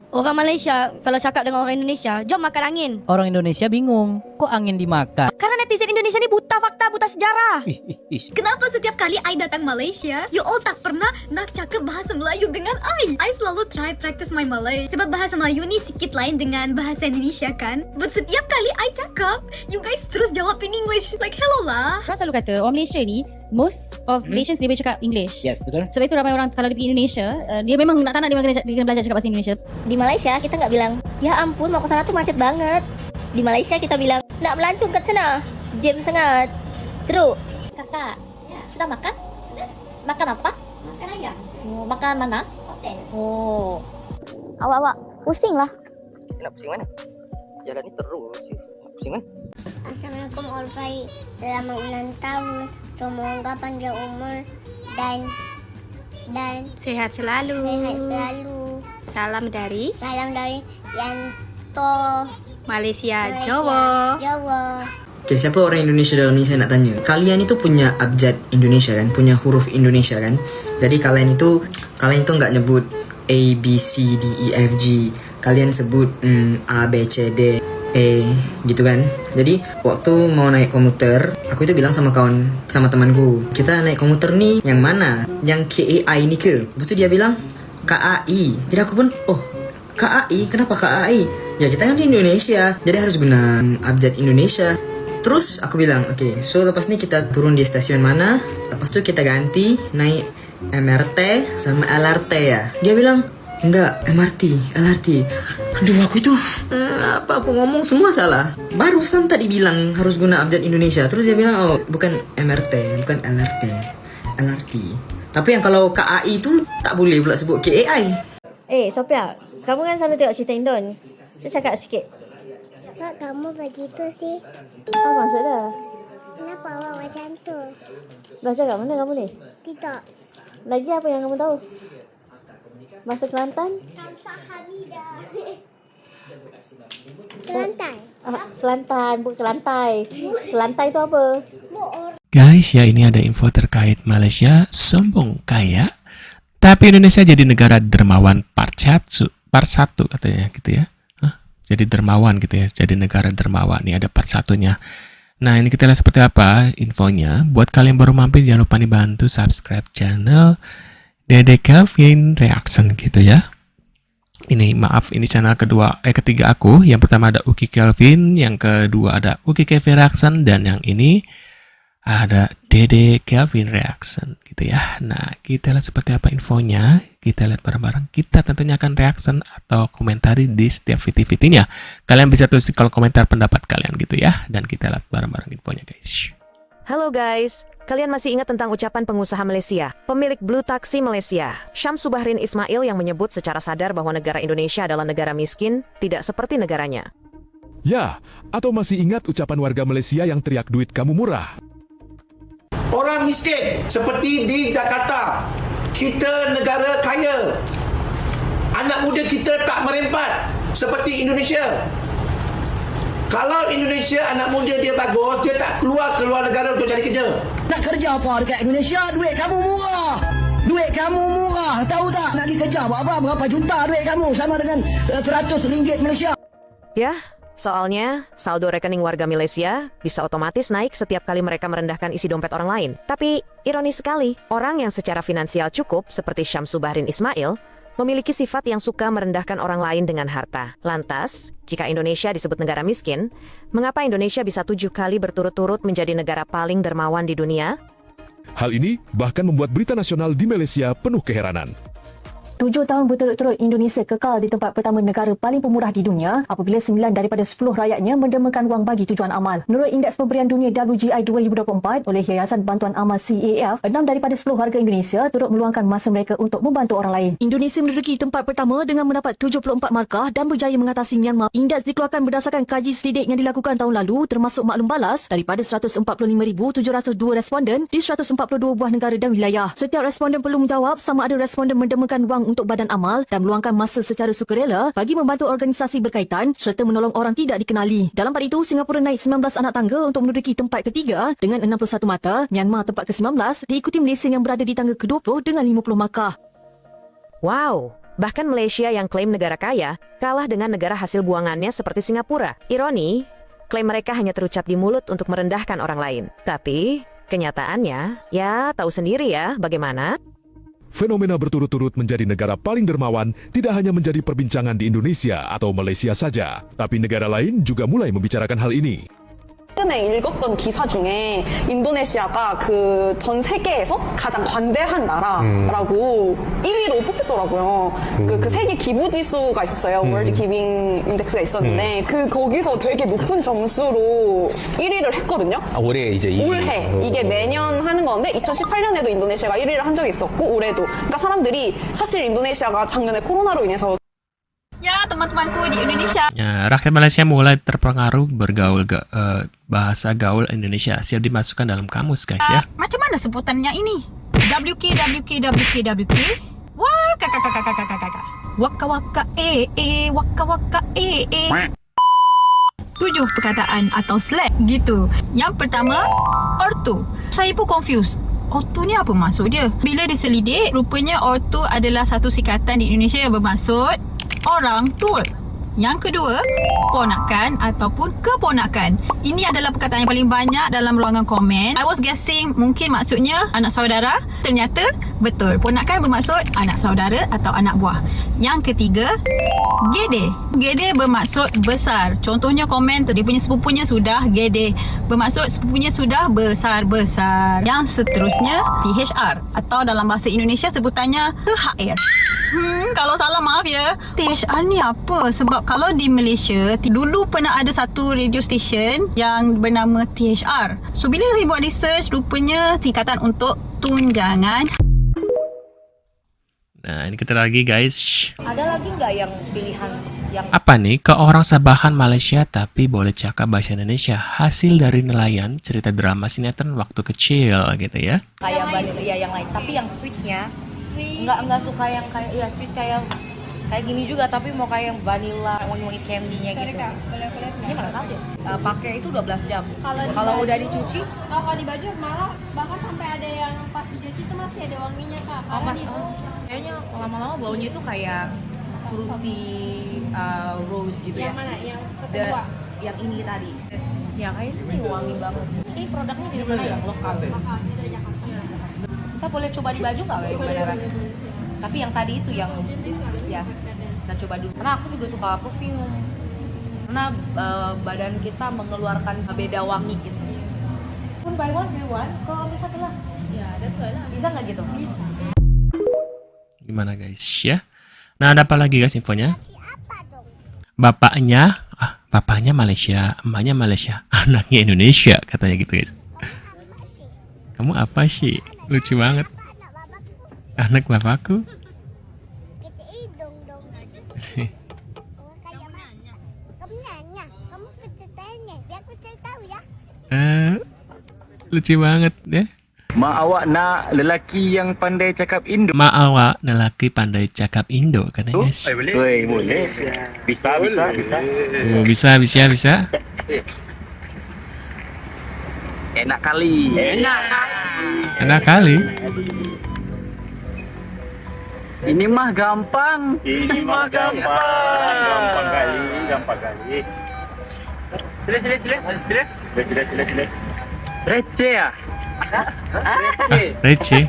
Orang Malaysia kalau cakap dengan orang Indonesia, jom makan angin. Orang Indonesia bingung, kok angin dimakan? Karena netizen Indonesia ni buta fakta, buta sejarah. Kenapa setiap kali I datang Malaysia, you all tak pernah nak cakap bahasa Melayu dengan I? I selalu try practice my Malay. Sebab bahasa Melayu ni sikit lain dengan bahasa Indonesia kan? But setiap kali I cakap, you guys terus jawab in English. Like, hello lah. Orang selalu kata orang Malaysia ni, most of Malaysians dia boleh cakap English. Yes, betul. Sebab itu ramai orang kalau dia pergi Indonesia, dia memang nak tak nak dia kena belajar cakap bahasa Indonesia. Di Malaysia kita nggak bilang, ya ampun mau ke sana tuh macet banget. Di Malaysia kita bilang, nak melantung kat sana, jam sangat. Teruk. Kakak, sudah makan? Makan apa? Makan ayam. Oh, makan mana? Hotel. Oh, Awak-awak pusing lah. Nak pusing mana? Jalan ni terus. Pusing kan? Assalamualaikum Orfai. Selamat ulang tahun. Semoga panjang umur dan Sehat selalu. sehat selalu. Salam dari Salam dari Yanto Malaysia, Jawa. Okay, siapa orang Indonesia dalam ni saya nak tanya. Kalian itu punya abjad Indonesia kan? Punya huruf Indonesia kan? Jadi kalian itu nggak nyebut A, B, C, D, E, F, G. Kalian sebut A, B, C, D, E gitu kan? Jadi waktu mau naik komuter, aku itu bilang sama temanku, kita naik komuter nih yang mana? Yang KAI ni ke? Lepas tu dia bilang KAI. Jadi aku pun, oh KAI? Kenapa KAI? Ya kita kan di Indonesia, jadi harus guna abjad Indonesia. Terus aku bilang, okay, so lepas ni kita turun di stasiun mana? Lepas tu kita ganti naik MRT sama LRT ya. Dia bilang, enggak, MRT, LRT. Aduh, aku itu apa aku ngomong semua salah. Barusan tadi bilang harus guna abjad Indonesia. Terus dia bilang, oh bukan MRT, bukan LRT, LRT. Tapi yang kalau KAI itu tak boleh pula sebut KAI. Sophia, kamu kan selalu tengok cerita Indon. Saya cakap sikit. Kak, kamu begitu sih. Apa maksud dia? Kenapa awak macam tu? Bahasa kat mana kamu ni? Tidak. Lagi apa yang kamu tahu? Bahasa Kelantan? Kelantan. Kelantan, bukan Kelantai. Kelantai itu apa? Guys, ya ini ada info terkait Malaysia sombong kaya, tapi Indonesia jadi negara dermawan part 1 katanya gitu ya. Jadi dermawan gitu ya, jadi negara dermawan. Nih ada part 1-nya. Nah ini kita lihat seperti apa infonya. Buat kalian baru mampir jangan lupa nih bantu subscribe channel Dede Kelvin Reaction gitu ya. Ini maaf, ini channel ketiga aku. Yang pertama ada Uki Kelvin, yang kedua ada Uki Kelvin Reaction, dan yang ini ada Dede Kelvin Reaction gitu ya. Nah, kita lihat seperti apa infonya. Kita lihat bareng-bareng. Kita tentunya akan reaction atau komentari di setiap video-videonya. Kalian bisa tulis di kolom komentar pendapat kalian gitu ya. Dan kita lihat bareng-bareng infonya guys. Halo guys, kalian masih ingat tentang ucapan pengusaha Malaysia, pemilik Blue Taxi Malaysia, Syamsu Bahrin Ismail yang menyebut secara sadar bahwa negara Indonesia adalah negara miskin, tidak seperti negaranya. Ya, atau masih ingat ucapan warga Malaysia yang teriak duit kamu murah? Orang miskin seperti di Jakarta, kita negara kaya. Anak muda kita tak merempat seperti Indonesia. Kalau Indonesia anak muda dia bagus, dia tak keluar negara untuk cari kerja. Nak kerja apa dekat Indonesia? Duit kamu murah. Duit kamu murah. Tahu tak nak pergi kerja buat apa? Berapa juta duit kamu sama dengan RM100 Malaysia. Ya, soalnya saldo rekening warga Malaysia bisa otomatis naik setiap kali mereka merendahkan isi dompet orang lain. Tapi ironis sekali, orang yang secara finansial cukup seperti Syamsu Bahrin Ismail memiliki sifat yang suka merendahkan orang lain dengan harta. Lantas, jika Indonesia disebut negara miskin, mengapa Indonesia bisa 7 kali berturut-turut menjadi negara paling dermawan di dunia? Hal ini bahkan membuat berita nasional di Malaysia penuh keheranan. 7 tahun berturut-turut Indonesia kekal di tempat pertama negara paling pemurah di dunia apabila 9 daripada 10 rakyatnya mendermakan wang bagi tujuan amal. Menurut Indeks Pemberian Dunia WGI 2024 oleh Yayasan Bantuan Amal CAF, 6 daripada 10 warga Indonesia turut meluangkan masa mereka untuk membantu orang lain. Indonesia menduduki tempat pertama dengan mendapat 74 markah dan berjaya mengatasi Myanmar. Indeks dikeluarkan berdasarkan kaji selidik yang dilakukan tahun lalu termasuk maklum balas daripada 145,702 responden di 142 buah negara dan wilayah. Setiap responden perlu menjawab sama ada responden mendermakan wang untuk badan amal dan meluangkan masa secara sukarela bagi membantu organisasi berkaitan serta menolong orang tidak dikenali. Dalam pada itu, Singapura naik 19 anak tangga untuk menduduki tempat ketiga dengan 61 mata, Myanmar tempat ke-19, diikuti Malaysia yang berada di tangga ke-20 dengan 50 markah. Wow, Bahkan Malaysia yang klaim negara kaya, kalah dengan negara hasil buangannya seperti Singapura. Ironi, klaim mereka hanya terucap di mulut untuk merendahkan orang lain. Tapi, kenyataannya, ya tahu sendiri ya bagaimana. Fenomena berturut-turut menjadi negara paling dermawan tidak hanya menjadi perbincangan di Indonesia atau Malaysia saja, tapi negara lain juga mulai membicarakan hal ini. 최근에 읽었던 기사 중에 인도네시아가 그 전 세계에서 가장 관대한 나라라고 1위로 뽑혔더라고요. 그 세계 기부 지수가 있었어요. 월드 기빙 인덱스가 있었는데 거기서 되게 높은 점수로 1위를 했거든요. 올해 이제 올해 이게 매년 하는 건데 2018년에도 인도네시아가 1위를 한 적이 있었고 올해도. 그러니까 사람들이 사실 인도네시아가 작년에 코로나로 인해서 Ya, teman-temanku di Indonesia. Ya, rakyat Malaysia mulai terpengaruh bergaul bahasa gaul Indonesia. Siap dimasukkan dalam kamus, guys ya. Macam mana sebutannya ini? WK. Wah, kakak. Waka waka 7 perkataan atau slang gitu. Yang pertama, ortu. Saya pun confused. Ortu ni apa maksud dia? Bila diselidik, rupanya ortu adalah satu sikatan di Indonesia yang bermaksud orang tua. Yang kedua, ponakan ataupun keponakan. Ini adalah perkataan yang paling banyak dalam ruangan komen. I was guessing mungkin maksudnya anak saudara. Ternyata betul. Ponakan bermaksud anak saudara atau anak buah. Yang ketiga, gede. Gede bermaksud besar. Contohnya komen tu, dia punya sepupunya sudah gede. Bermaksud sepupunya sudah besar-besar. Yang seterusnya, THR. Atau dalam bahasa Indonesia sebutannya THR. Kalau salah maaf ya. THR ni apa? Sebab kalau di Malaysia dulu pernah ada satu radio station yang bernama THR. So bila saya buat research, rupanya singkatan untuk tunjangan. Nah, ini kita lagi, guys. Ada lagi nggak yang pilihan yang Apa nih? Ke orang Sabahan Malaysia tapi boleh cakap bahasa Indonesia. Hasil dari nelayan cerita drama sinetron waktu kecil gitu ya. kayak vanilla yang lain, tapi yang sweetnya nggak suka yang kayak ya sweet kayak gini juga, tapi mau kayak yang vanilla, wangi-wangi candy-nya gitu. Ini mana satu? Pakai itu 12 jam. Kalau udah dicuci, kalau di baju malah bahkan sampai ada yang pas dicuci itu masih ada wanginya kak. Kayaknya lama-lama baunya itu kayak fruity rose gitu ya. Yang mana? Yang kedua? Yang ini tadi. Ya kayaknya ini wangi banget. Ini produknya dari mana ya? Lokal. Dari Jakarta. Kita boleh coba di baju nggak kayak beneran? Tapi yang tadi itu yang ya kita coba dulu. Karena aku juga suka perfume. Karena badan kita mengeluarkan beda wangi gitu. Pun buy one, kalau ambil satu lah. Ya, ada tuh lah. Bisa nggak gitu? Bisa. Gimana guys ya? Nah, ada apa lagi guys infonya? Bapaknya Malaysia, emaknya Malaysia, anaknya Indonesia katanya gitu guys. Kamu apa sih? Lucu banget. Anak bapakku. Lucu banget ya. Mak awak nak lelaki yang pandai cakap Indo. Mak awak lelaki pandai cakap Indo katanya guys. Boleh. Bisa. Oh, bisa. Enak kali. Enak kali. Ini mah gampang. Gampang kali. Sila. Receh ya? Receh.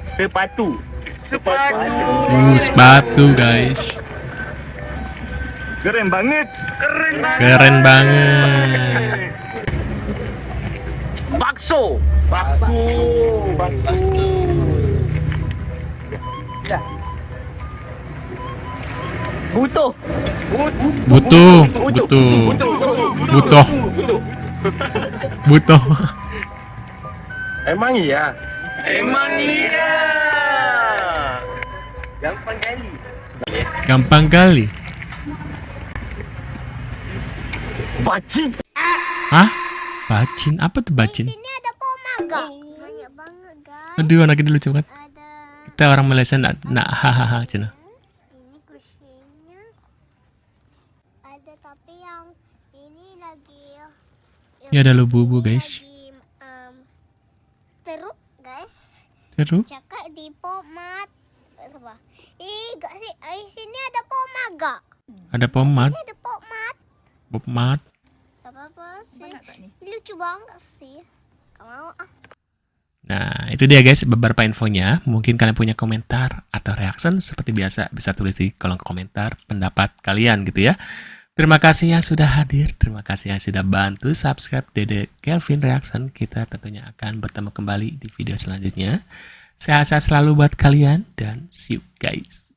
Sepatu guys. Keren banget. Bakso. Ya. Butuh. Emang iya. Gampang kali. Bacin. Hah? Bacin? Apa tuh bacin? Ini ada pomaga. Banyak banget guys. Aduh, anak itu lucu banget. Kita orang Malaysia nak hahaha cina. Ini kucingnya. Ada tapi yang ini lagi. Ya ada lubu guys. Seru. Cakap di pomade. Apa? Gak sih, sini ada pomade gak? Ada pomade. Sini ada pomade. Pomade. Gak apa-apa sih. Lucu banget sih. Gak mau ah. Nah, itu dia guys beberapa infonya. Mungkin kalian punya komentar atau reaction seperti biasa bisa tulis di kolom komentar pendapat kalian gitu ya. Terima kasih yang sudah hadir, terima kasih yang sudah bantu subscribe Dede Kelvin Reaction. Kita tentunya akan bertemu kembali di video selanjutnya. Sehat-sehat selalu buat kalian dan see you guys.